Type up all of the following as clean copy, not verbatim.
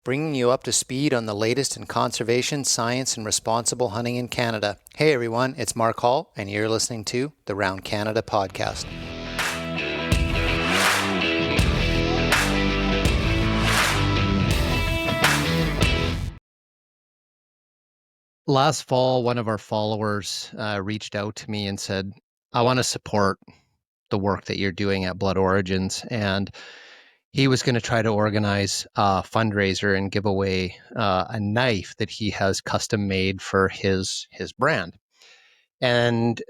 bringing you up to speed on the latest in conservation, science, and responsible hunting in Canada. Hey everyone, it's Mark Hall, and you're listening to the Round Canada podcast. Last fall, one of our followers reached out to me and said, I want to support the work that you're doing at Blood Origins. And he was going to try to organize a fundraiser and give away a knife that he has custom made for his brand. And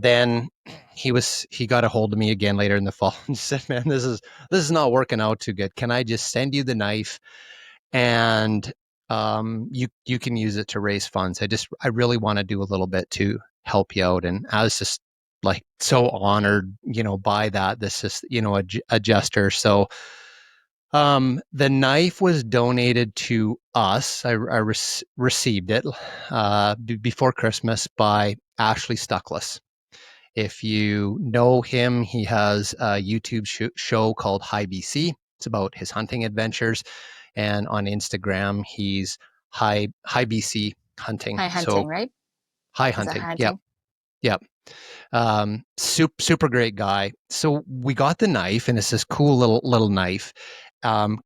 then he got a hold of me again later in the fall and said, man, this is not working out too good. Can I just send you the knife and you can use it to raise funds? I really want to do a little bit to help you out. And I was just like so honored, by that. This is, a gesture. So the knife was donated to us. I received it before Christmas by Ashley Stuckless. If you know him, he has a YouTube show called High BC. It's about his hunting adventures. And on Instagram, he's High BC Hunting. High Hunting, right? High Hunting. Yep. Super great guy. So we got the knife, and it's this cool little knife.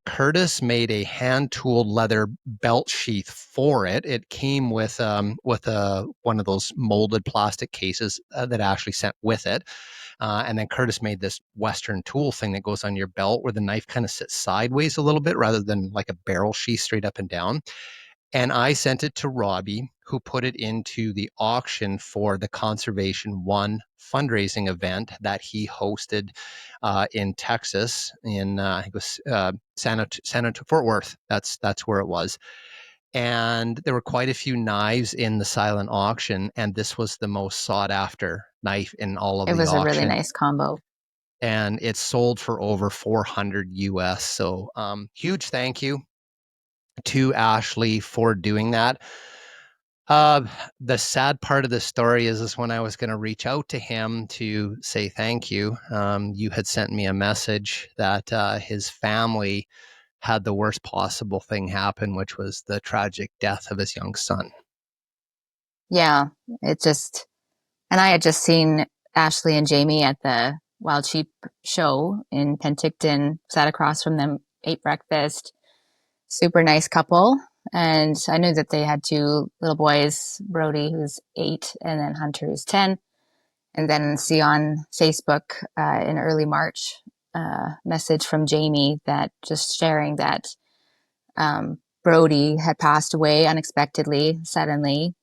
Curtis made a hand-tooled leather belt sheath for it. It came with one of those molded plastic cases that Ashley sent with it. And then Curtis made this Western tool thing that goes on your belt where the knife kind of sits sideways a little bit rather than like a barrel sheath straight up and down. And I sent it to Robbie, who put it into the auction for the Conservation One fundraising event that he hosted in Texas, in I think it was San Antonio, Fort Worth. That's where it was. And there were quite a few knives in the silent auction, and this was the most sought after knife in all of the auction. It was a really nice combo. And it sold for over $400 US. So huge thank you to Ashley for doing that. The sad part of the story is when I was going to reach out to him to say thank you, you had sent me a message that his family had the worst possible thing happen, which was the tragic death of his young son. Yeah, and I had just seen Ashley and Jamie at the Wild Sheep show in Penticton, sat across from them, ate breakfast. Super nice couple. And I knew that they had two little boys, Brody, who's 8, and then Hunter, who's 10. And then see on Facebook in early March, message from Jamie that just sharing that Brody had passed away unexpectedly, suddenly.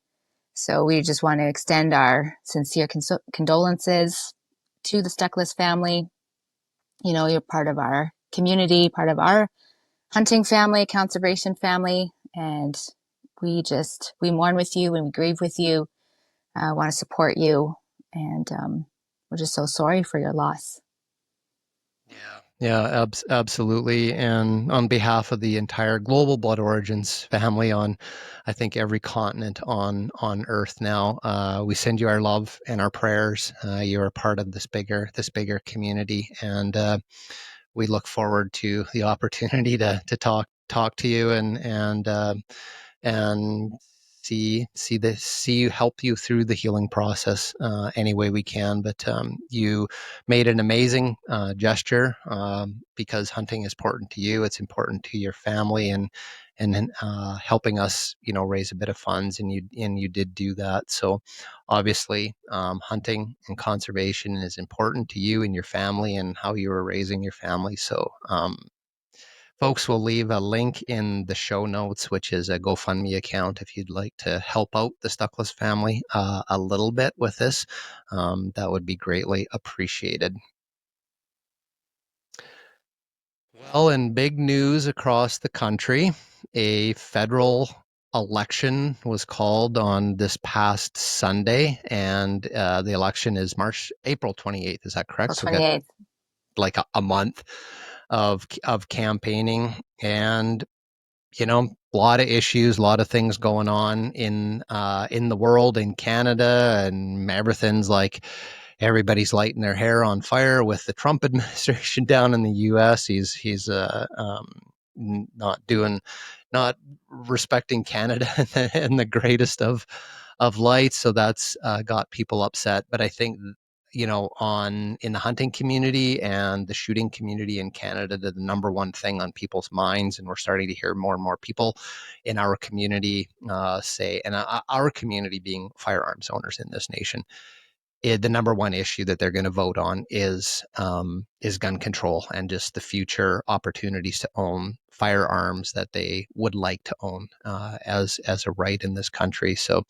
So we just want to extend our sincere condolences to the Stuckless family. You're part of our community, part of our hunting family, conservation family, and we mourn with you and we grieve with you. Want to support you, and we're just so sorry for your loss. Yeah, absolutely. And on behalf of the entire global Blood Origins family on, I think, every continent on Earth now, we send you our love and our prayers. You're a part of this bigger community, and we look forward to the opportunity to talk to you and see help you through the healing process any way we can. But you made an amazing gesture because hunting is important to you. It's important to your family, and helping us, raise a bit of funds, and you did do that. So obviously, hunting and conservation is important to you and your family and how you were raising your family. So folks, will leave a link in the show notes, which is a GoFundMe account if you'd like to help out the Stuckless family a little bit with this. That would be greatly appreciated. Well, in big news across the country, a federal election was called on this past Sunday, and the election is April 28th. Is that correct? April 28th. So like a month of campaigning, and a lot of issues, a lot of things going on in the world, in Canada, and everything's like everybody's lighting their hair on fire with the Trump administration down in the U.S. He's not doing not respecting Canada in the greatest of lights. So that's got people upset. But I think, on in the hunting community and the shooting community in Canada, the number one thing on people's minds, and we're starting to hear more and more people in our community say, and our community being firearms owners in this nation, the number one issue that they're going to vote on is gun control and just the future opportunities to own firearms that they would like to own as a right in this country. So,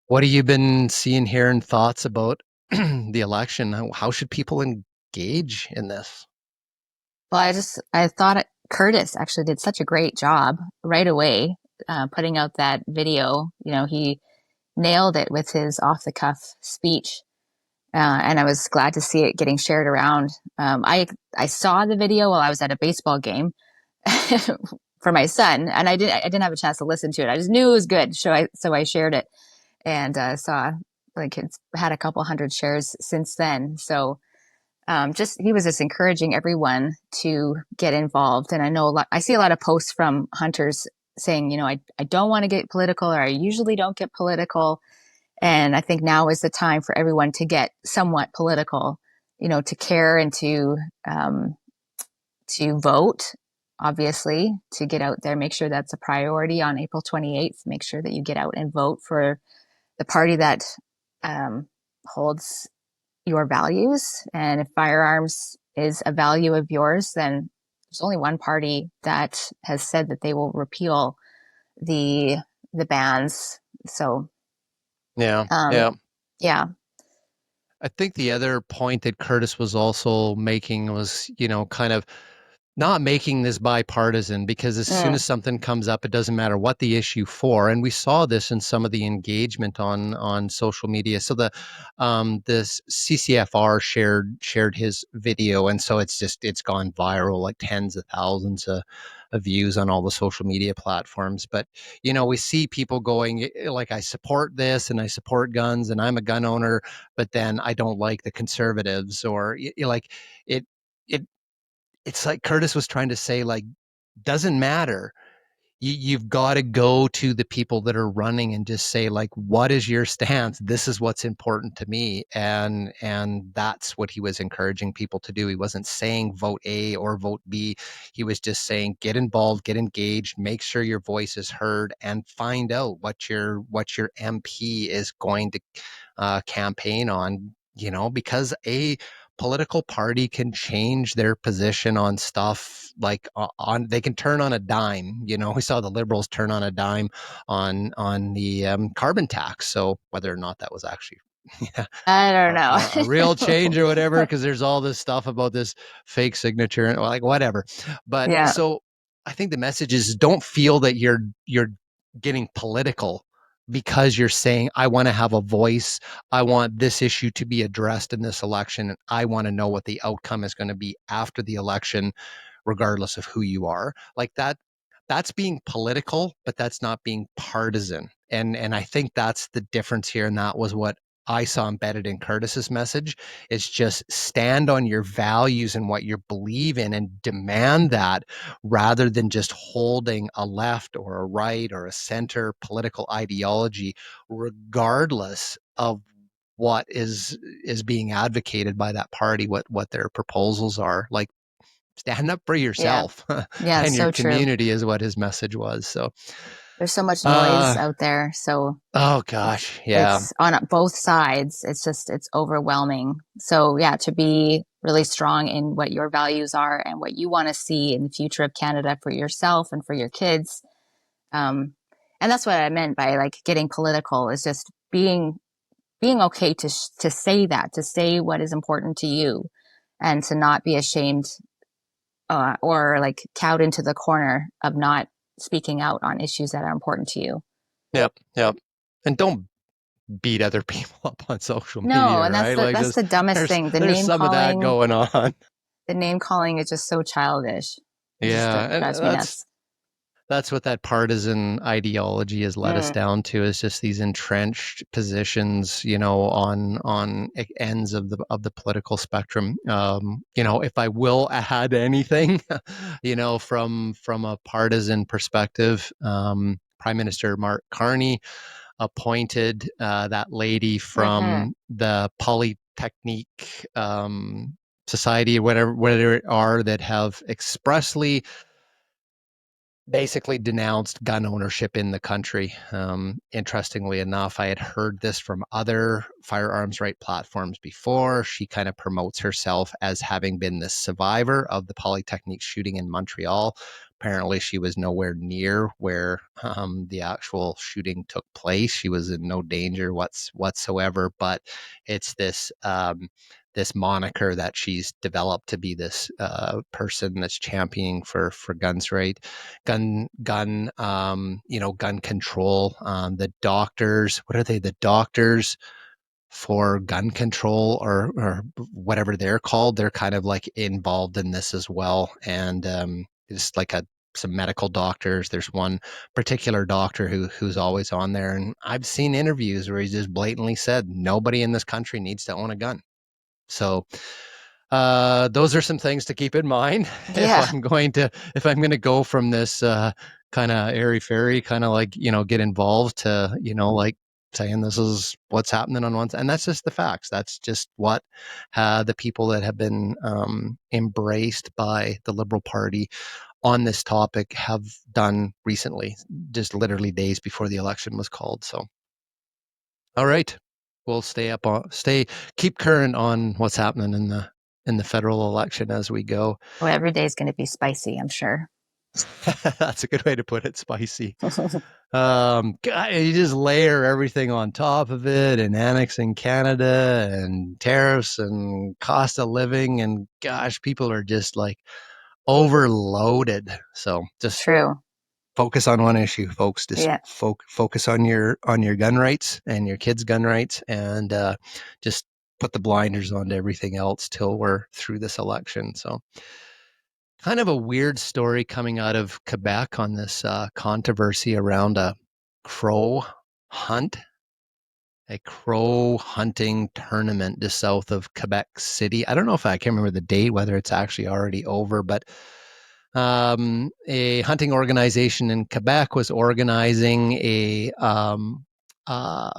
what have you been seeing here and thoughts about the election? How should people engage in this? Well, I thought Curtis actually did such a great job right away, putting out that video. He nailed it with his off the cuff speech. And I was glad to see it getting shared around. I saw the video while I was at a baseball game for my son, and I didn't have a chance to listen to it. I just knew it was good, so I shared it, and saw like it's had a couple hundred shares since then. So just he was just encouraging everyone to get involved. And I see a lot of posts from hunters saying, I don't want to get political, or I usually don't get political. And I think now is the time for everyone to get somewhat political, to care and to vote, obviously, to get out there, make sure that's a priority on April 28th. Make sure that you get out and vote for the party that holds your values. And if firearms is a value of yours, then there's only one party that has said that they will repeal the bans. So, Yeah, um, yeah. yeah. I think the other point that Curtis was also making was, kind of not making this bipartisan, because as soon Mm. as something comes up, it doesn't matter what the issue for. And we saw this in some of the engagement on social media. So this CCFR shared his video, and so it's gone viral, like tens of thousands of views on all the social media platforms. But we see people going like, I support this and I support guns and I'm a gun owner, but then I don't like the conservatives, or like it it it's like Curtis was trying to say, like, doesn't matter. You've got to go to the people that are running and just say, like, what is your stance? This is what's important to me. And that's what he was encouraging people to do. He wasn't saying vote A or vote B. He was just saying, get involved, get engaged, make sure your voice is heard, and find out what your MP is going to campaign on, because a political party can change their position on stuff, like on they can turn on a dime. We saw the Liberals turn on a dime on the carbon tax. So whether or not that was actually yeah, I don't a real change know. or whatever, because there's all this stuff about this fake signature and like whatever. But Yeah. so I think the message is, don't feel that you're getting political because you're saying, I want to have a voice. I want this issue to be addressed in this election. And I want to know what the outcome is going to be after the election, regardless of who you are. Like that's being political, but that's not being partisan. And I think that's the difference here. And that was what I saw embedded in Curtis's message, is just stand on your values and what you believe in and demand that, rather than just holding a left or a right or a center political ideology, regardless of what is being advocated by that party, what their proposals are. Like, stand up for Yeah. yourself Yeah, and your so true. community is what his message was. So There's so much noise uh out there. So oh it's gosh, yeah. it's on both sides. It's overwhelming. So yeah, to be really strong in what your values are and what you want to see in the future of Canada for yourself and for your kids. Um, and that's what I meant by like getting political, is just being okay to say that, to say what is important to you, and to not be ashamed, or like cowed into the corner of not speaking out on issues that are important to you. Yep, yep. And don't beat other people up on social No, media, and right? Like, that's just the dumbest there's thing. there's some of that going on. The name calling is just so childish. It just Yeah, and drives me nuts. That's what that partisan ideology has led us Mm, down to, is just these entrenched positions, on ends of the political spectrum. If I will add anything, from a partisan perspective, Prime Minister Mark Carney appointed that lady hmm from the Polytechnique Society, whatever it are, that have expressly basically denounced gun ownership in the country. Interestingly enough, I had heard this from other firearms right platforms before. She kind of promotes herself as having been the survivor of the Polytechnique shooting in Montreal. Apparently, she was nowhere near where the actual shooting took place. She was in no danger whatsoever. But it's this moniker that she's developed to be this person that's championing for guns right gun control. The doctors, what are they? The doctors for gun control, or whatever they're called. They're kind of like involved in this as well. And it's like some medical doctors. There's one particular doctor who's always on there, and I've seen interviews where he's just blatantly said nobody in this country needs to own a gun. So those are some things to keep in mind if Yeah, I'm going to go from this kind of airy fairy, kind of like get involved, to like saying this is what's happening on one side. And that's just the facts. That's just what the people that have been embraced by the Liberal Party on this topic have done recently, just literally days before the election was called. So all right. We'll keep current on what's happening in the federal election as we go. well, every day is going to be spicy, I'm sure. That's a good way to put it, spicy. God, you just layer everything on top of it, and annexing Canada and tariffs and cost of living, and gosh, people are just like overloaded. So just True. focus on one issue, folks. Just Yeah. focus on your gun rights and your kids' gun rights, and just put the blinders on to everything else till we're through this election. So, kind of a weird story coming out of Quebec on this controversy around crow hunt, a crow hunting tournament just south of Quebec City. I don't know if I can remember the date, whether it's actually already over, but a hunting organization in Quebec was organizing a uh,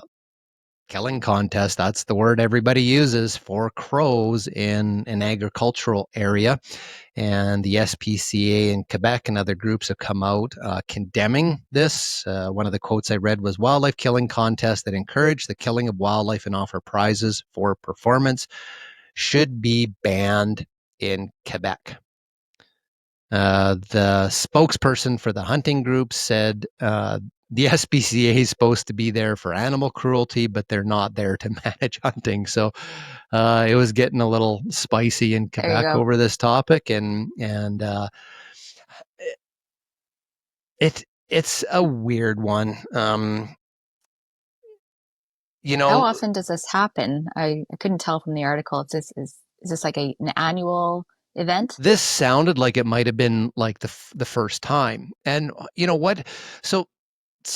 killing contest. That's the word everybody uses for crows in an agricultural area. And the SPCA in Quebec and other groups have come out condemning this. One of the quotes I read was, "Wildlife killing contests that encourage the killing of wildlife and offer prizes for performance should be banned in Quebec." The spokesperson for the hunting group said the SPCA is supposed to be there for animal cruelty, but they're not there to manage hunting. So it was getting a little spicy in There you Quebec go. over this topic, and it's a weird one. You How know, often does this happen? I couldn't tell from the article. Is this like an annual event? this sounded like it might have been like the first time, and you know what? So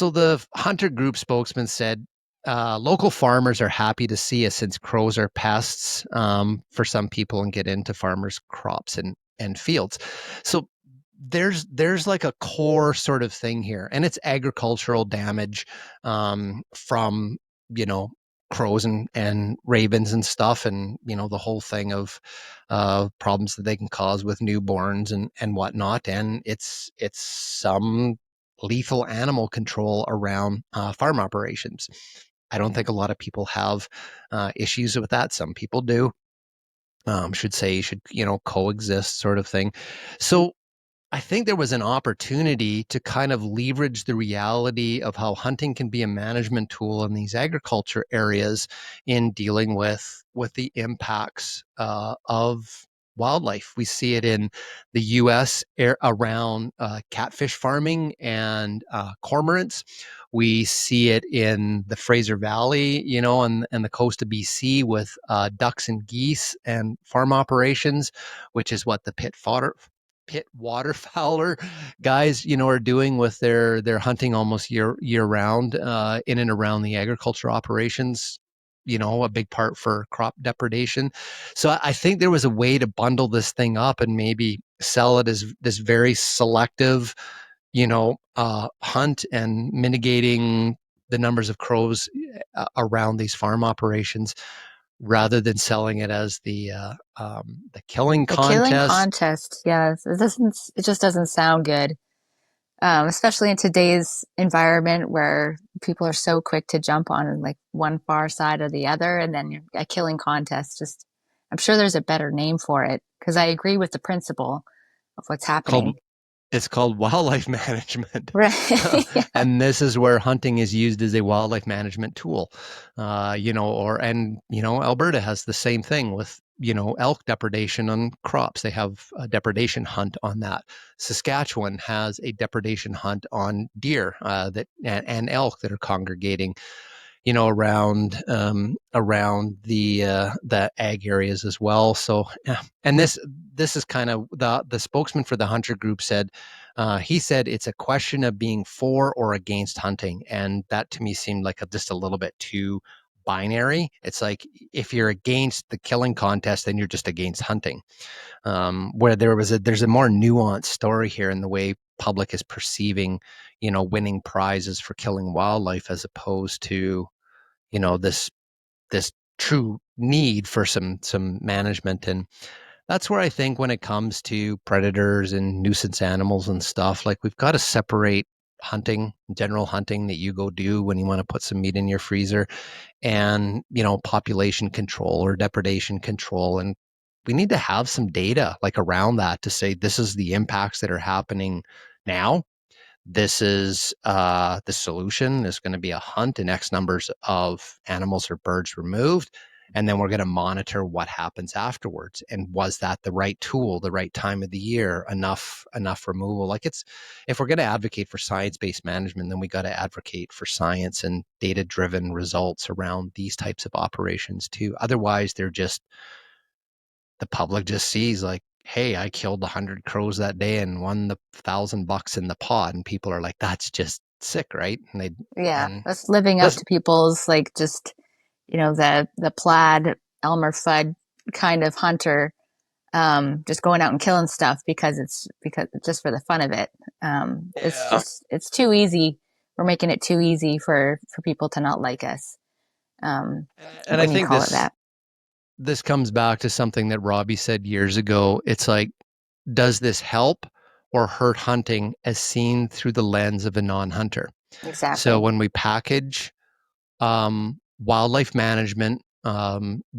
the hunter group spokesman said local farmers are happy to see us since crows are pests for some people and get into farmers' crops and fields. So there's like a core sort of thing here, and it's agricultural damage from you know crows and ravens and stuff, and the whole thing of problems that they can cause with newborns and whatnot, and it's some lethal animal control around farm operations. I don't think a lot of people have issues with that. Some people do. Should coexist, sort of thing. So I think there was an opportunity to kind of leverage the reality of how hunting can be a management tool in these agriculture areas in dealing with the impacts of wildlife. We see it in the U.S. Around catfish farming and cormorants. We see it in the Fraser Valley, and the coast of BC with ducks and geese and farm operations, which is what the pit waterfowler guys, are doing with their hunting almost year round in and around the agriculture operations. A big part for crop depredation. So I think there was a way to bundle this thing up and maybe sell it as this very selective, hunt and mitigating the numbers of crows around these farm operations, rather than selling it as the killing The killing contest. contest, yes, it just doesn't sound good. Especially in today's environment where people are so quick to jump on like one far side or the other, and then a killing contest. Just, I'm sure there's a better name for it because I agree with the principle of what's called happening. It's called wildlife management. Right. Yeah. And this is where hunting is used as a wildlife management tool. Alberta has the same thing with, elk depredation on crops. They have a depredation hunt on that. Saskatchewan has a depredation hunt on deer and elk that are congregating, around the ag areas as well. So, yeah. And this is kind of the spokesman for the hunter group said. He said it's a question of being for or against hunting, and that to me seemed like just a little bit too binary. It's like if you're against the killing contest, then you're just against hunting. Where there's a more nuanced story here in the way public is perceiving, winning prizes for killing wildlife as opposed to, this true need for some management. And that's where I think when it comes to predators and nuisance animals and stuff, like we've got to separate hunting, general hunting that you go do when you want to put some meat in your freezer, and population control or depredation control. And we need to have some data like around that to say this is the impacts that are happening now. This is the solution is going to be a hunt and X numbers of animals or birds removed. And then we're going to monitor what happens afterwards. And was that the right tool, the right time of the year, enough removal? Like if we're going to advocate for science-based management, then we got to advocate for science and data-driven results around these types of operations too. Otherwise, the public just sees like, hey, I killed 100 crows that day and won the $1,000 in the pot, and people are like, that's just sick, right? Yeah, And that's living up that's to people's like just the plaid Elmer Fudd kind of hunter, just going out and killing stuff because just for the fun of it. It's yeah. just it's too easy. We're making it too easy for people to not like us, And I when you think call it that. this comes back to something that Robbie said years ago. It's like, does this help or hurt hunting as seen through the lens of a non-hunter? So Exactly. when we package wildlife management,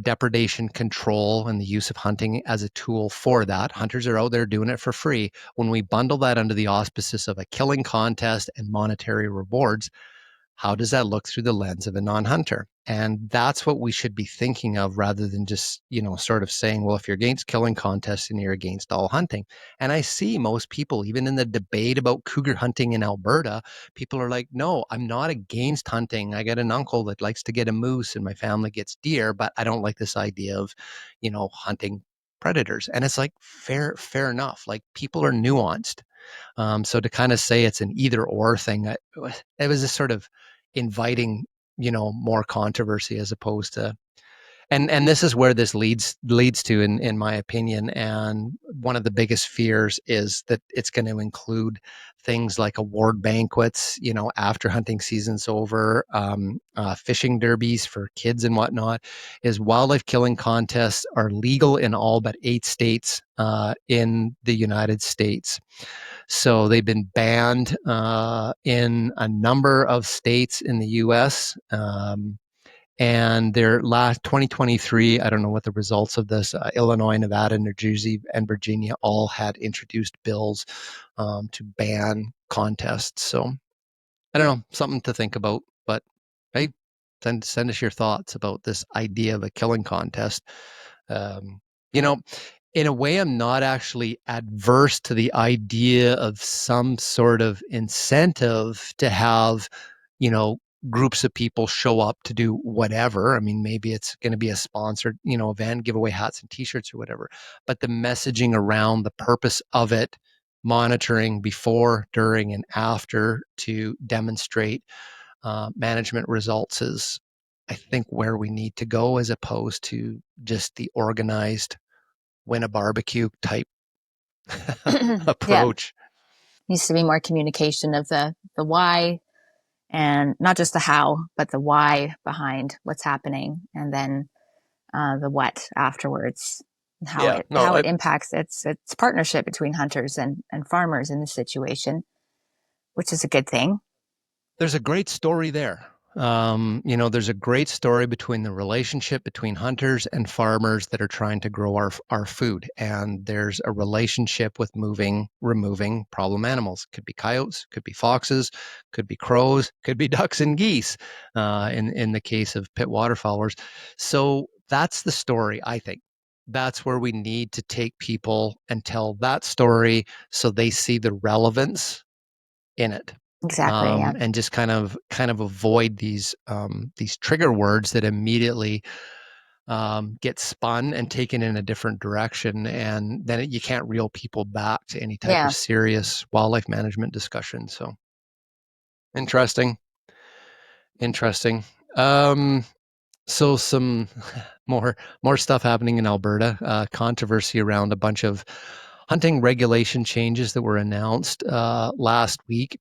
depredation control, and the use of hunting as a tool for that. Hunters are out there doing it for free. When we bundle that under the auspices of a killing contest and monetary rewards, how does that look through the lens of a non-hunter? And that's what we should be thinking of rather than just, sort of saying, well, if you're against killing contests and you're against all hunting. And I see most people, even in the debate about cougar hunting in Alberta, people are like, no, I'm not against hunting. I got an uncle that likes to get a moose and my family gets deer, but I don't like this idea of, hunting predators. And it's like, fair enough. Like people are nuanced. So to kind of say it's an either or thing, it was just sort of inviting, more controversy as opposed to, and this is where this leads to, in my opinion. And one of the biggest fears is that it's going to include things like award banquets, after hunting season's over, fishing derbies for kids and whatnot. Is wildlife killing contests are legal in all but 8 states in the United States. So they've been banned in a number of states in the U.S. And their last 2023, I don't know what the results of this. Illinois, Nevada, New Jersey, and Virginia all had introduced bills to ban contests. So I don't know, something to think about. But hey, send us your thoughts about this idea of a killing contest. Um, you know, in a way, I'm not actually adverse to the idea of some sort of incentive to have, groups of people show up to do whatever. I mean, maybe it's going to be a sponsored, event, give away hats and t-shirts or whatever, but the messaging around the purpose of it, monitoring before, during, and after to demonstrate management results is, I think, where we need to go, as opposed to just the organized win a barbecue type Yeah, approach. needs to be more communication of the why, and not just the how, but the why behind what's happening, and then the what afterwards, and Yeah, no, how it impacts its partnership between hunters and farmers in this situation, which is a good thing. there's a great story there. There's a great story between the relationship between hunters and farmers that are trying to grow our food. And there's a relationship with removing problem animals. Could be coyotes, could be foxes, could be crows, could be ducks and geese, in the case of pit waterfowlers. So that's the story, I think. That's where we need to take people and tell that story so they see the relevance in it, Exactly. Yeah. and just kind of avoid these trigger words that immediately get spun and taken in a different direction, and then you can't reel people back to any type of Yeah. serious wildlife management discussion. So interesting, interesting. Um, so some more stuff happening in Alberta. Controversy around a bunch of hunting regulation changes that were announced last week.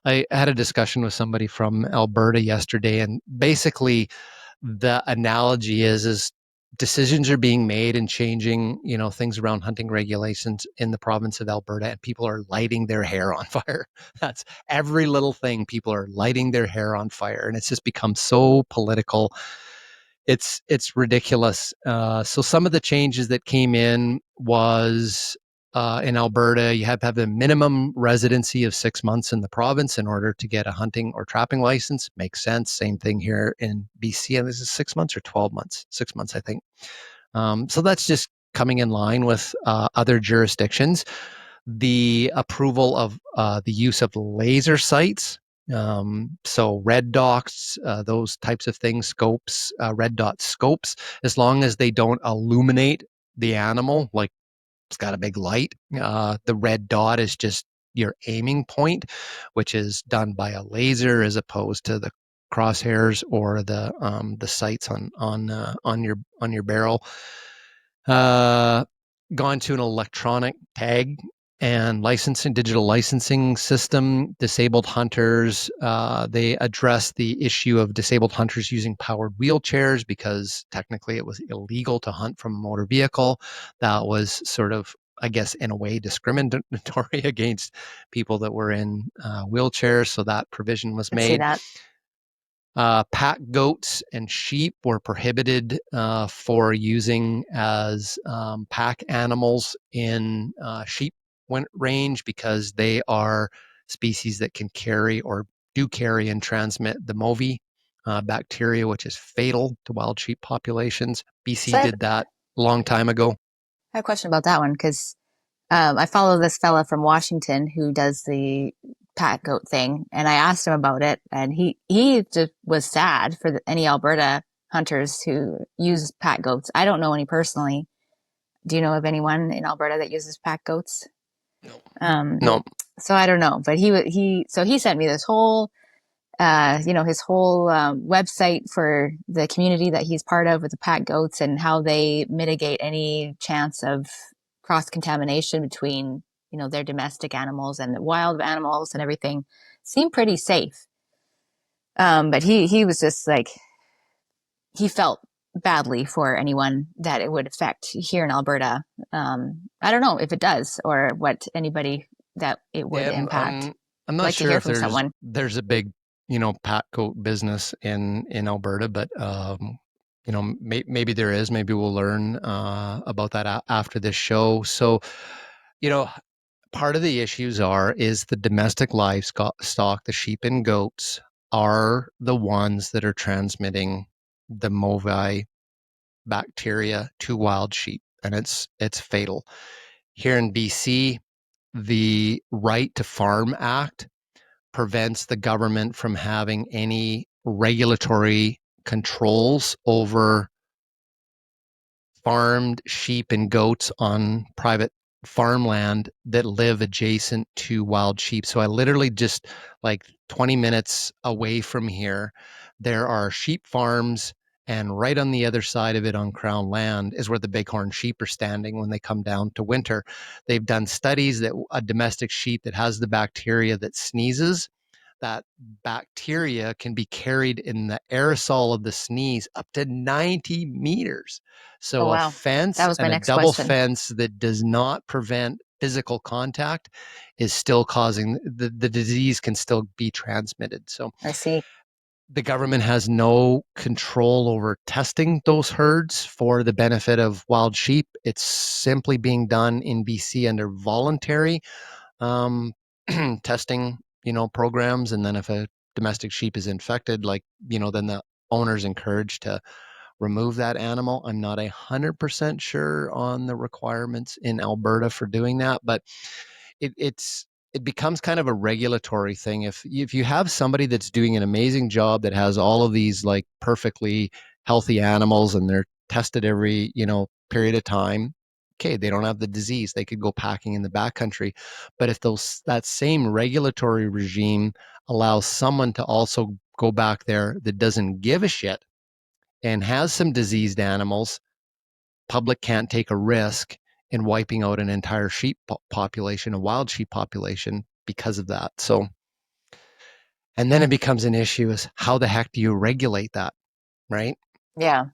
I had a discussion with somebody from Alberta yesterday, and basically the analogy is decisions are being made and changing, things around hunting regulations in the province of Alberta, and people are lighting their hair on fire. That's every little thing. People are lighting their hair on fire, and it's just become so political. It's ridiculous. So some of the changes that came in was, in Alberta, you have to have a minimum residency of 6 months in the province in order to get a hunting or trapping license. Makes sense. Same thing here in BC. And this is 6 months or 12 months. 6 months, I think. So that's just coming in line with other jurisdictions. The approval of the use of laser sights, so red dots, those types of things, scopes, red dot scopes, as long as they don't illuminate the animal, like it's got a big light. The red dot is just your aiming point, which is done by a laser as opposed to the crosshairs or the sights on your barrel. Uh, Gone to an electronic tag and licensing, digital licensing system. Disabled hunters, they address the issue of disabled hunters using powered wheelchairs because technically it was illegal to hunt from a motor vehicle. That was sort of, I guess, in a way discriminatory against people that were in wheelchairs. So that provision was Could see made. that. Pack goats and sheep were prohibited for using as pack animals in sheep range because they are species that can carry or do carry and transmit the MOVI bacteria, which is fatal to wild sheep populations. So BC did that a long time ago. I have a question about that one because I follow this fella from Washington who does the pat goat thing, and I asked him about it, and he just was sad for any Alberta hunters who use pat goats. I don't know any personally. Do you know of anyone in Alberta that uses pat goats? Um, No, so I don't know, but he sent me this whole his whole website for the community that he's part of with the pat goats and how they mitigate any chance of cross contamination between their domestic animals and the wild animals and everything. Seemed pretty safe, but he was just like he felt badly for anyone that it would affect here in Alberta. I don't know if it does or what anybody that it would yeah, impact. I'm I'd not like to sure hear if from there's someone. there's a big, pat goat business in Alberta, but maybe there is. Maybe we'll learn about that after this show. So, you know, part of the issues is the domestic livestock, the sheep and goats are the ones that are transmitting the MOVI bacteria to wild sheep, and it's fatal. Here in BC, the Right to Farm Act prevents the government from having any regulatory controls over farmed sheep and goats on private farmland that live adjacent to wild sheep. So I literally just like 20 minutes away from here, there are sheep farms. And right on the other side of it on Crown land is where the bighorn sheep are standing when they come down to winter. They've done studies that a domestic sheep that has the bacteria that sneezes, that bacteria can be carried in the aerosol of the sneeze up to 90 meters. Oh, So a wow. That fence was my and a next double question. fence that does not prevent physical contact is still causing the disease can still be transmitted. So I see. the government has no control over testing those herds for the benefit of wild sheep. It's simply being done in BC under voluntary um, testing, programs. And then if a domestic sheep is infected, like, then the owner's encouraged to remove that animal. I'm not 100% sure on the requirements in Alberta for doing that, but it becomes kind of a regulatory thing. If you have somebody that's doing an amazing job that has all of these like perfectly healthy animals and they're tested every period of time, okay, they don't have the disease, they could go packing in the backcountry. But if that same regulatory regime allows someone to also go back there that doesn't give a shit and has some diseased animals, public can't take a risk in wiping out an entire sheep population, a wild sheep population, because of that. So, and then it becomes an issue is how the heck do you regulate that, right? Yeah.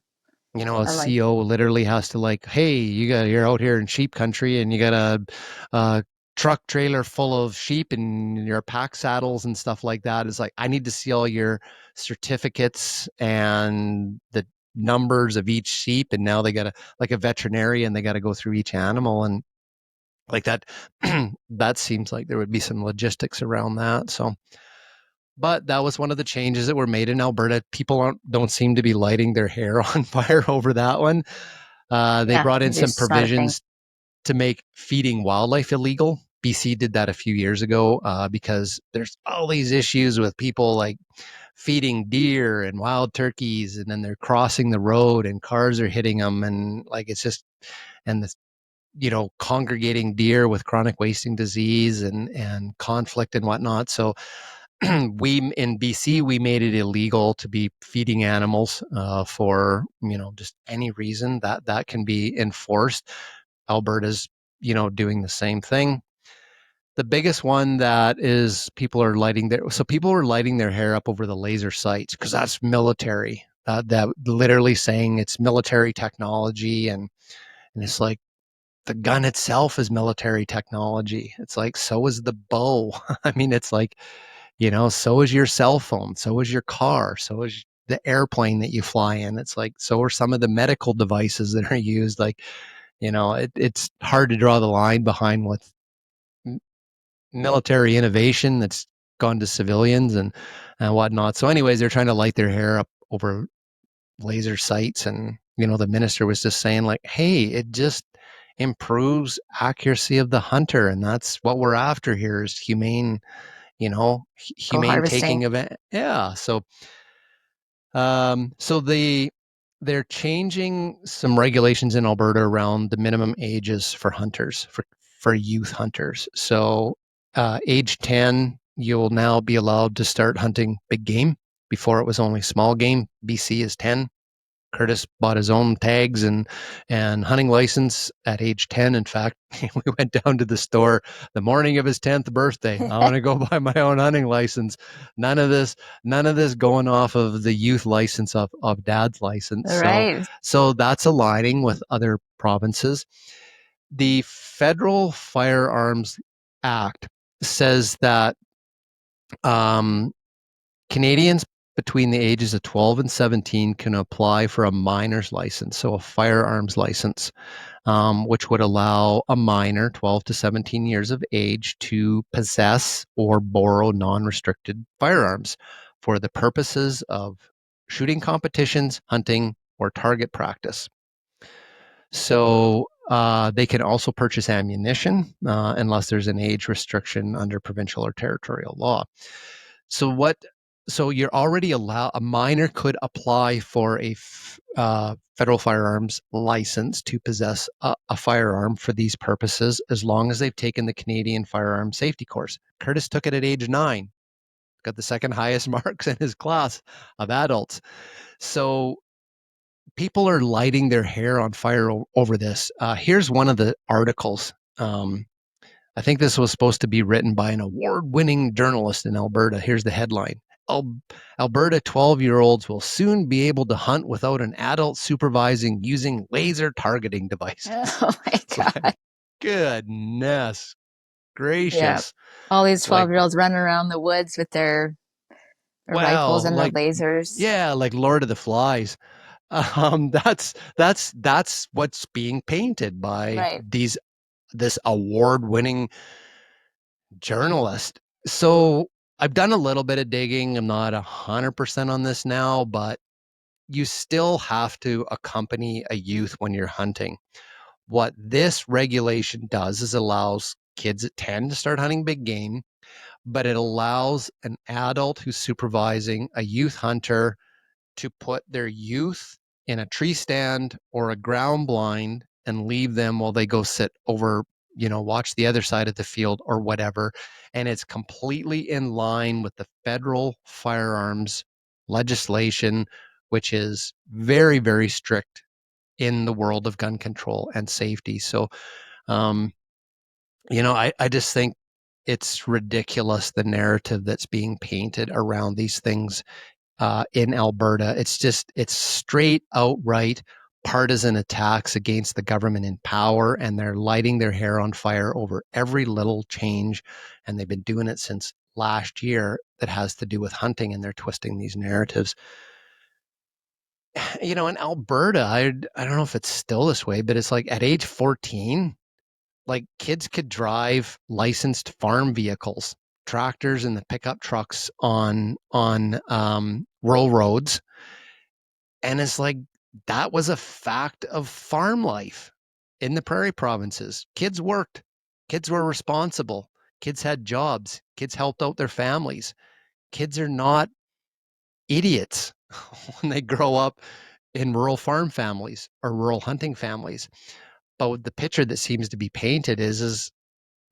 A I like, CO literally has to like, hey, you're out here in sheep country and you got a truck trailer full of sheep and your pack saddles and stuff like that. It's like, I need to see all your certificates and the numbers of each sheep. And now they got to, like a veterinarian, they got to go through each animal and like that. That seems like there would be some logistics around that. So, but that was one of the changes that were made in Alberta. People don't seem to be lighting their hair on fire over that one. They yeah, brought in some it's just not a thing. provisions to make feeding wildlife illegal. BC did that a few years ago because there's all these issues with people like feeding deer and wild turkeys, and then they're crossing the road and cars are hitting them, and like it's just and this congregating deer with chronic wasting disease and conflict and whatnot. So we in BC we made it illegal to be feeding animals for just any reason that can be enforced. Alberta's doing the same thing. The biggest one that is people are lighting their hair up over the laser sights because that's military. That literally saying it's military technology, and it's like the gun itself is military technology. It's like so is the bow. I mean, it's like so is your cell phone, so is your car, so is the airplane that you fly in. It's like, so are some of the medical devices that are used. Like, it's hard to draw the line behind what's military innovation that's gone to civilians and whatnot. So, anyways, they're trying to light their hair up over laser sights. And, the minister was just saying, like, hey, it just improves accuracy of the hunter. And that's what we're after here is Go humane harvesting. taking of it. Yeah. So they're changing some regulations in Alberta around the minimum ages for hunters, for youth hunters. So age 10, you'll now be allowed to start hunting big game. Before it was only small game. BC is 10. Curtis bought his own tags and hunting license at age 10. In fact, we went down to the store the morning of his 10th birthday. I want to go buy my own hunting license. None of this going off of the youth license of dad's license. All So right. so that's aligning with other provinces. The Federal Firearms Act says that um, Canadians between the ages of 12 and 17 can apply for a minor's license, so a firearms license, which would allow a minor, 12 to 17 years of age, to possess or borrow non restricted firearms for the purposes of shooting competitions, hunting, or target practice. So they can also purchase ammunition unless there's an age restriction under provincial or territorial law. So So you're already allowed, a minor could apply for a federal firearms license to possess a firearm for these purposes as long as they've taken the Canadian firearm safety course. Curtis took it at age 9, got the second highest marks in his class of adults. So people are lighting their hair on fire over this. Here's one of the articles. I think this was supposed to be written by an award-winning journalist in Alberta. Here's the headline. Alberta 12-year-olds will soon be able to hunt without an adult supervising using laser targeting device. Oh my It's God. like, goodness Yeah. gracious. All these Like, 12-year-olds running around the woods with their rifles well, and their like, lasers. yeah, like Lord of the Flies. That's what's being painted by Right. this award-winning journalist. So I've done a little bit of digging. I'm not 100% on this now, but you still have to accompany a youth when you're hunting. What this regulation does is allows kids at 10 to start hunting big game, but it allows an adult who's supervising a youth hunter to put their youth in a tree stand or a ground blind and leave them while they go sit over, watch the other side of the field or whatever. And it's completely in line with the federal firearms legislation, which is very, very strict in the world of gun control and safety. So, um, I just think it's ridiculous the narrative that's being painted around these things in Alberta. It's straight outright partisan attacks against the government in power, and they're lighting their hair on fire over every little change. And they've been doing it since last year that has to do with hunting, and they're twisting these narratives. In Alberta, I don't know if it's still this way, but it's like at age 14, like kids could drive licensed farm vehicles, tractors and the pickup trucks on rural roads. And it's like that was a fact of farm life in the prairie provinces. Kids worked, kids were responsible, kids had jobs, kids helped out their families. Kids are not idiots when they grow up in rural farm families or rural hunting families. But the picture that seems to be painted is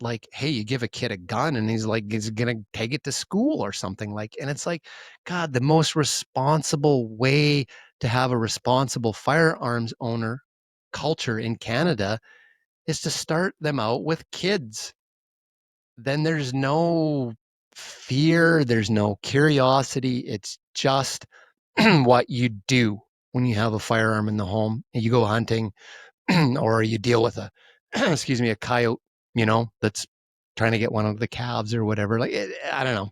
like, hey, you give a kid a gun and he's gonna take it to school or something, like, and it's like, God, the most responsible way to have a responsible firearms owner culture in Canada is to start them out with kids. Then there's no fear, there's no curiosity. It's just what you do when you have a firearm in the home and you go hunting or you deal with a excuse me, a coyote, that's trying to get one of the calves or whatever. Like, I don't know.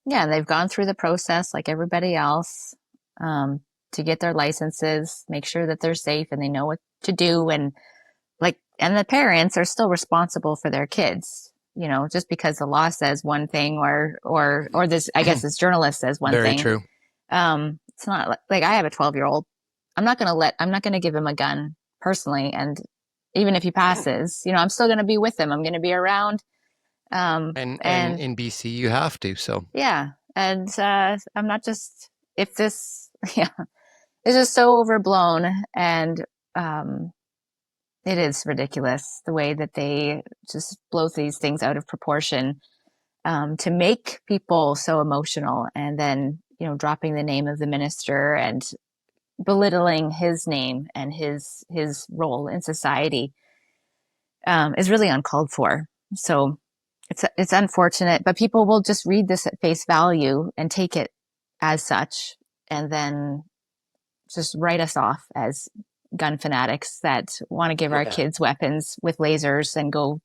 Yeah, they've gone through the process like everybody else um, to get their licenses, make sure that they're safe and they know what to do. And the parents are still responsible for their kids. Just because the law says one thing or this, I guess this journalist says one Very thing. true. It's not like I have a 12-year-old. I'm not going to give him a gun personally. And even if he passes, I'm still going to be with him. I'm going to be around. And And in BC you have to. So yeah, and I'm not just if this, yeah, it's just so overblown, and um, it is ridiculous the way that they just blow these things out of proportion to make people so emotional, and then dropping the name of the minister and belittling his name and his role in society is really uncalled for. So it's unfortunate, but people will just read this at face value and take it as such, and then just write us off as gun fanatics that want to give our yeah. kids weapons with lasers and go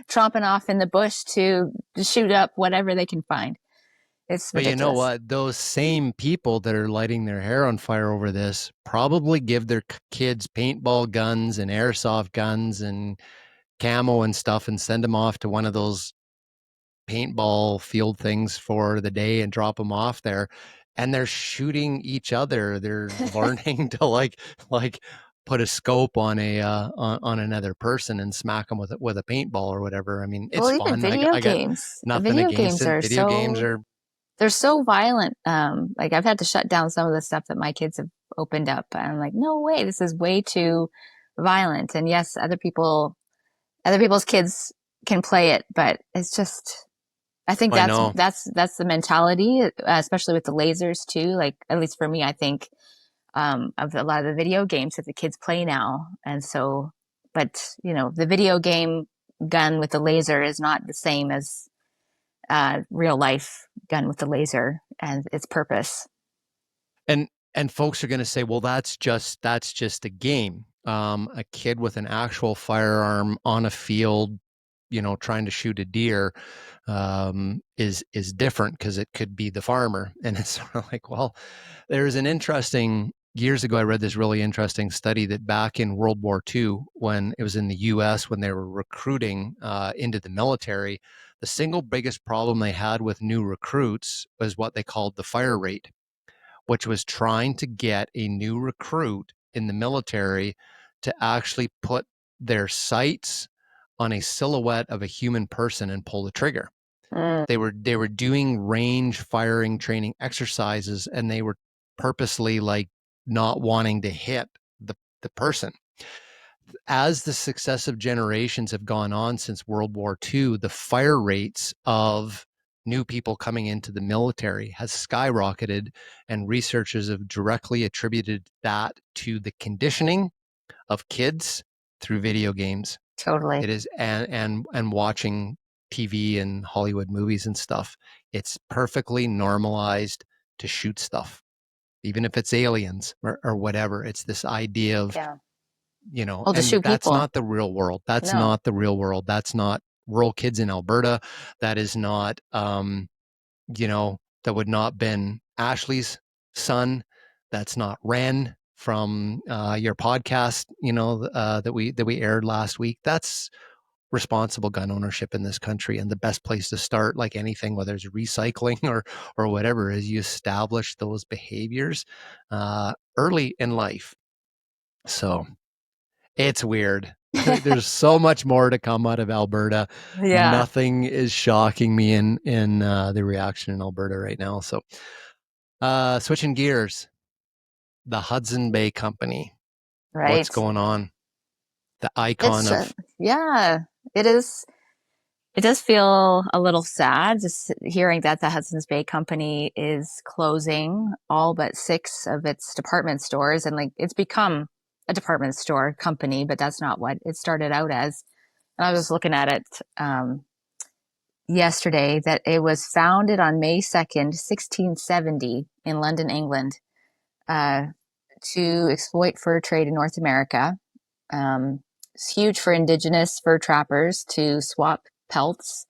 tromping off in the bush to shoot up whatever they can find. It's But you know ridiculous. what? Those same people that are lighting their hair on fire over this probably give their kids paintball guns and airsoft guns and camo and stuff and send them off to one of those paintball field things for the day and drop them off there, and they're shooting each other. They're learning to like put a scope on on another person and smack them with a paintball or whatever. I mean, it's Well, even fun. I got video games. nothing Video against games it. are Video games so are they're so violent. Like I've had to shut down some of the stuff that my kids have opened up. And I'm like, no way, this is way too violent. And yes, other people's kids can play it, but it's just, I think I know. that's the mentality, especially with the lasers too. Like at least for me, I think of a lot of the video games that the kids play now, and so, but the video game gun with the laser is not the same as real life gun with the laser and its purpose. And folks are going to say, well, that's just a game. A kid with an actual firearm on a field, trying to shoot a deer, is different because it could be the farmer. And it's sort of like, well, there's an interesting. Years ago, I read this really interesting study that back in World War II, when it was in the U.S., when they were recruiting into the military, the single biggest problem they had with new recruits was what they called the fire rate, which was trying to get a new recruit in the military to actually put their sights on a silhouette of a human person and pull the trigger. Mm, They were doing range firing training exercises, and they were purposely like not wanting to hit the person. As the successive generations have gone on since World War II, the fire rates of new people coming into the military has skyrocketed, and researchers have directly attributed that to the conditioning of kids through video games. totally. It is and watching TV and Hollywood movies and stuff. It's perfectly normalized to shoot stuff, even if it's aliens or whatever. It's this idea of, Yeah. Well, to and shoot that's people. not the real world. That's No, not the real world. That's not rural kids in Alberta. That is not, that would not been Ashley's son. That's not Ren from your podcast, that we aired last week. That's responsible gun ownership in this country, and the best place to start, like anything, whether it's recycling or whatever, is you establish those behaviors early in life. So it's weird. There's so much more to come out of Alberta. yeah, Nothing is shocking me in the reaction in Alberta right now. So switching gears, the Hudson Bay Company. What's right. going on? The icon It's of yeah, it is. It does feel a little sad just hearing that the Hudson's Bay Company is closing all but six of its department stores. And like it's become a department store company, but that's not what it started out as. And I was looking at it yesterday that it was founded on May 2nd, 1670, in London, England, uh, to exploit fur trade in North America. It's huge for indigenous fur trappers to swap pelts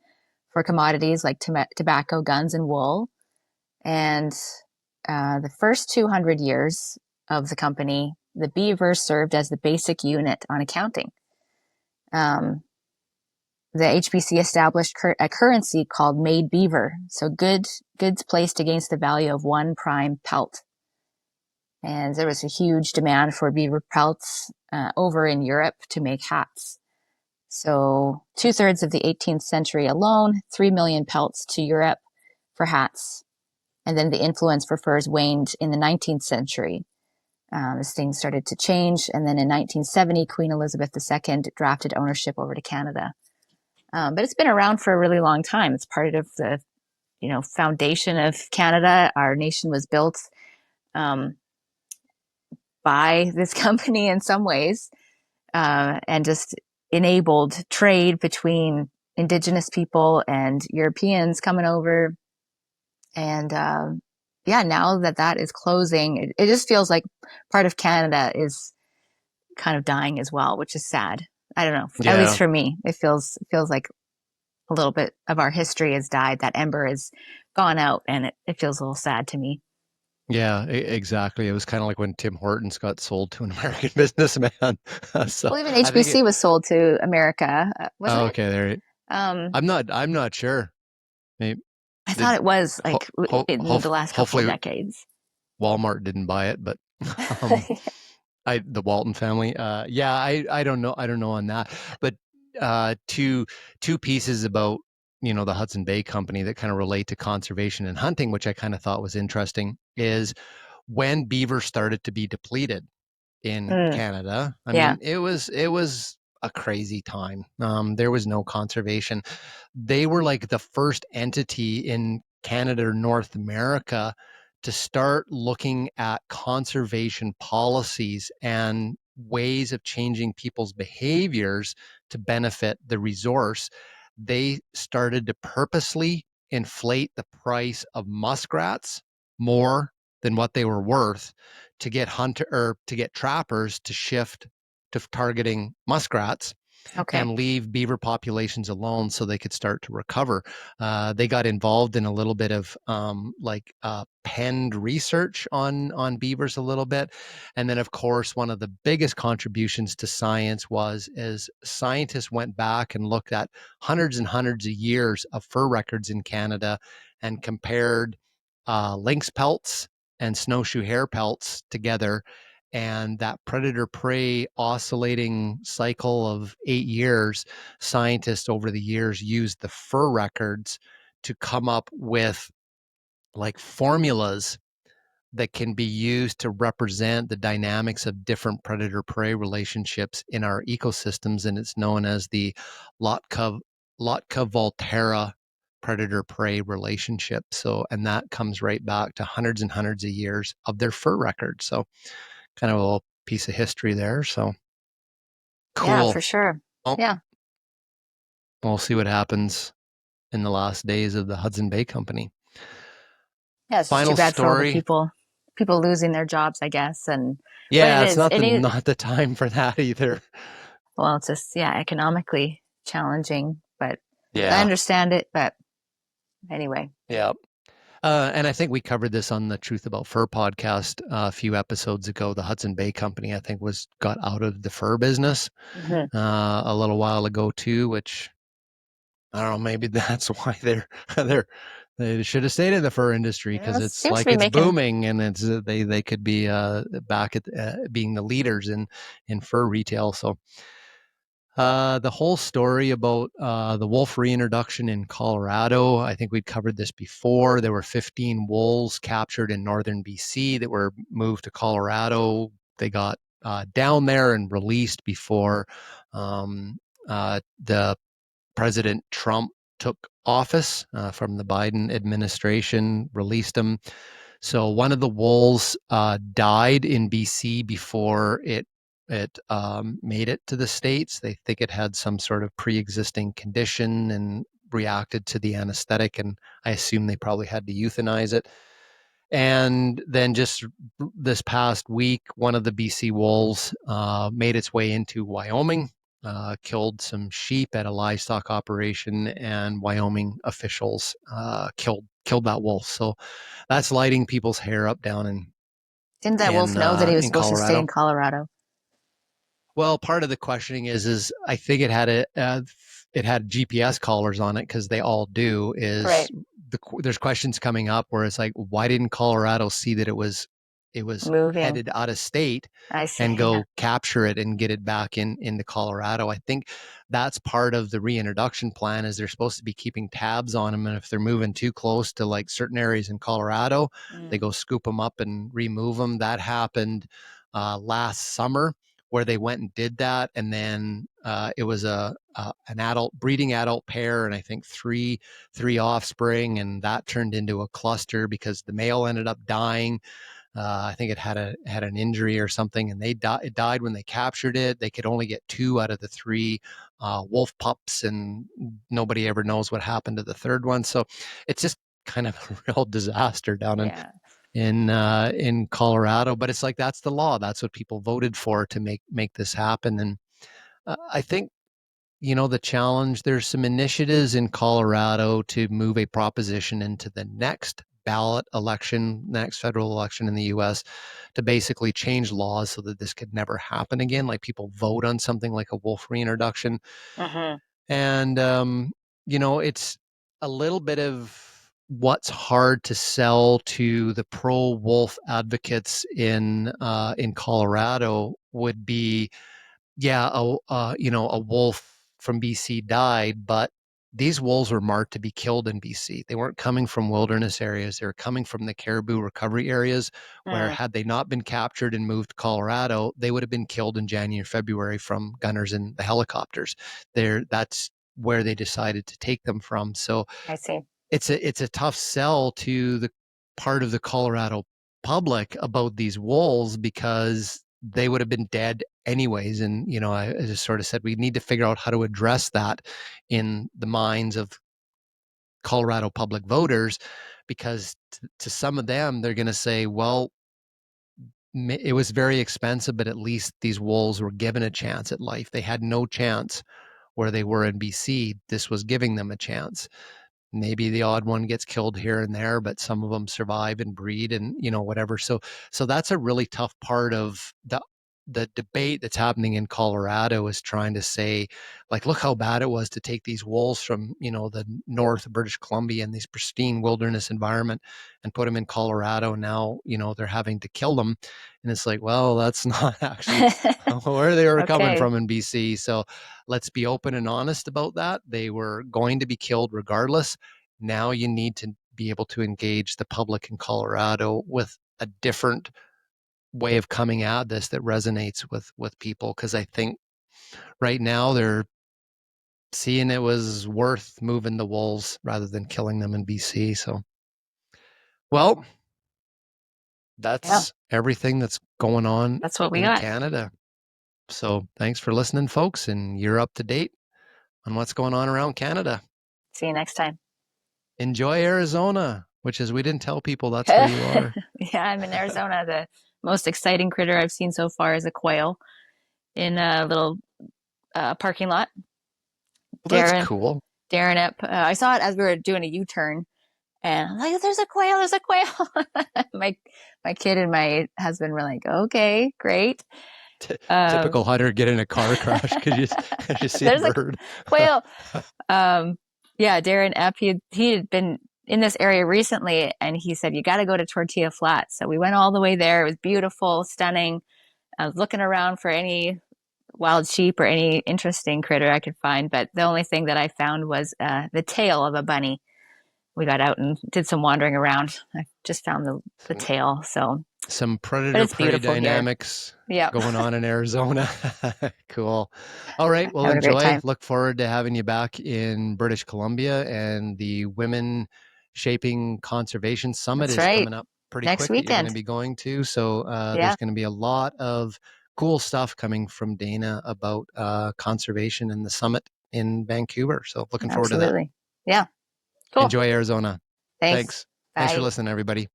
for commodities like tobacco, guns, and wool. And the first 200 years of the company, the beaver served as the basic unit on accounting. Um, the HBC established a currency called made beaver, so goods placed against the value of one prime pelt. And there was a huge demand for beaver pelts over in Europe to make hats. So 2/3 of the 18th century alone, 3 million pelts to Europe for hats. And then the influence for furs waned in the 19th century as things started to change. And then in 1970, Queen Elizabeth II drafted ownership over to Canada. But it's been around for a really long time. It's part of the foundation of Canada. Our nation was built um, by this company in some ways, and just enabled trade between Indigenous people and Europeans coming over. And yeah, now that that is closing, it just feels like part of Canada is kind of dying as well, which is sad. I don't know. At least yeah. for me, it feels like a little bit of our history has died. That ember has gone out, and it feels a little sad to me. Yeah, exactly. It was kind of like when Tim Hortons got sold to an American businessman. So Well, even I think HBC was sold to America, wasn't oh, it? okay, there. Um, I'm not sure. Maybe I thought did it was ho like ho in ho the last couple of hopefully decades. Walmart didn't buy it, but um, the Walton family. Yeah, I don't know on that, but two pieces about the Hudson Bay Company that kind of relate to conservation and hunting, which I kind of thought was interesting, is when beaver started to be depleted in Mm, Canada. I yeah. mean, it was a crazy time. There was no conservation. They were like the first entity in Canada or North America to start looking at conservation policies and ways of changing people's behaviors to benefit the resource. They started to purposely inflate the price of muskrats more than what they were worth to get hunter or to get trappers to shift to targeting muskrats Okay. and leave beaver populations alone so they could start to recover. They got involved in a little bit of penned research on beavers a little bit, and then of course one of the biggest contributions to science was as scientists went back and looked at hundreds and hundreds of years of fur records in Canada and compared lynx pelts and snowshoe hare pelts together, and that predator prey oscillating cycle of 8 years, scientists over the years used the fur records to come up with like formulas that can be used to represent the dynamics of different predator prey relationships in our ecosystems. And it's known as the Lotka Volterra predator prey relationship. So, and that comes right back to hundreds and hundreds of years of their fur records. So, kind of a little piece of history there. So Yeah, cool. for sure. Well, Yeah. we'll see what happens in the last days of the Hudson Bay Company. Yeah, it's just too Final bad for all the story. people losing their jobs, I guess. And but Yeah, it's it is not the time for that either. well, it's just yeah, economically challenging, but I Yeah, understand it, but anyway. yeah. And I think we covered this on the Truth About Fur podcast a few episodes ago. The Hudson Bay Company, I think, was got out of the fur business Hmm. a little while ago too, which I don't know. Maybe that's why they should have stayed in the fur industry Yeah, because it it's seems to like be it's making booming and it's they could be back at being the leaders in fur retail. So the whole story about the wolf reintroduction in Colorado, I think we'd covered this before. There were 15 wolves captured in northern BC that were moved to Colorado. They got down there and released before the President Trump took office from the Biden administration, released them. So one of the wolves died in BC before it made it to the States. They think it had some sort of pre-existing condition and reacted to the anesthetic, and I assume they probably had to euthanize it. And then just this past week, one of the BC wolves made its way into Wyoming, killed some sheep at a livestock operation, and Wyoming officials killed that wolf. So that's lighting people's hair up down didn't that wolf know that he was in supposed to stay in Colorado. Colorado? Well, part of the questioning is I think it had GPS collars on it because they all do. Right. There's questions coming up where it's like, why didn't Colorado see that it was Moving. headed out of state I see. and Yeah. go capture it and get it back into Colorado? I think that's part of the reintroduction plan is they're supposed to be keeping tabs on them, and if they're moving too close to like certain areas in Colorado, they Mm. go scoop them up and remove them. That happened last summer where they went and did that, and then it was an adult breeding adult pair, and I think three offspring, and that turned into a cluster because the male ended up dying. I think it had an injury or something, and it died when they captured it. They could only get two out of the three wolf pups, and nobody ever knows what happened to the third one. So it's just kind of a real disaster down Yeah. in Colorado. But it's like that's the law. That's what people voted for to make this happen. And I think the challenge. There's some initiatives in Colorado to move a proposition into the next ballot election, next federal election in the U.S. to basically change laws so that this could never happen again. Like people vote on something like a wolf reintroduction, Hmm. and it's a little bit of what's hard to sell to the pro wolf advocates in Colorado would be, yeah, a wolf from BC died, but these wolves were marked to be killed in BC. They weren't coming from wilderness areas. They were coming from the caribou recovery areas where, Mm, had they not been captured and moved to Colorado, they would have been killed in January, February from gunners in the helicopters. That's where they decided to take them from. So I see. it's a tough sell to the part of the Colorado public about these wolves, because they would have been dead anyways. And I just sort of said we need to figure out how to address that in the minds of Colorado public voters, because to some of them, they're going to say, well, it was very expensive, but at least these wolves were given a chance at life. They had no chance where they were in BC. This was giving them a chance. Maybe the odd one gets killed here and there, but some of them survive and breed, and whatever. So that's a really tough part of the debate that's happening in Colorado, is trying to say, like, look how bad it was to take these wolves from the north of British Columbia and these pristine wilderness environment and put them in Colorado. Now they're having to kill them, and it's like, well, that's not actually where they were coming Okay. from in BC. So let's be open and honest about that. They were going to be killed regardless. Now you need to be able to engage the public in Colorado with a different way of coming at this that resonates with people, because I think right now they're seeing it was worth moving the wolves rather than killing them in BC. So, well, Yeah, that's everything that's going on that's what we in got. Canada. So, thanks for listening, folks, and you're up to date on what's going on around Canada. See you next time. Enjoy Arizona, which is, we didn't tell people that's where you Yeah, are. I'm in Arizona. The most exciting critter I've seen so far is a quail in a little parking lot. Well, that's Darren, cool. Darren up. I saw it as we were doing a U-turn, and I'm like, "There's a quail! There's a quail!" my kid and my husband were like, "Okay, great." Um, Typical hunter get in a car crash because you see a there's a bird. quail. Um, yeah, Darren Epp, he had been in this area recently, and he said, "You got to go to Tortilla Flats." So we went all the way there. It was beautiful, stunning. I was looking around for any wild sheep or any interesting critter I could find, but the only thing that I found was the tail of a bunny. We got out and did some wandering around. I just found the some, tail. So, some but predator it's prey beautiful here. dynamics Yep. going on in Arizona. Cool. All right. Well, Having a great enjoy. time. Look forward to having you back in British Columbia, and the Women Shaping Conservation Summit That's is right. coming up pretty Next quick that you're going to weekend. be going to. So Yeah, there's going to be a lot of cool stuff coming from Dana about conservation and the summit in Vancouver. So looking forward to that. absolutely. Yeah. Cool. Enjoy Arizona. Thanks. Thanks. Thanks for Bye. listening, everybody.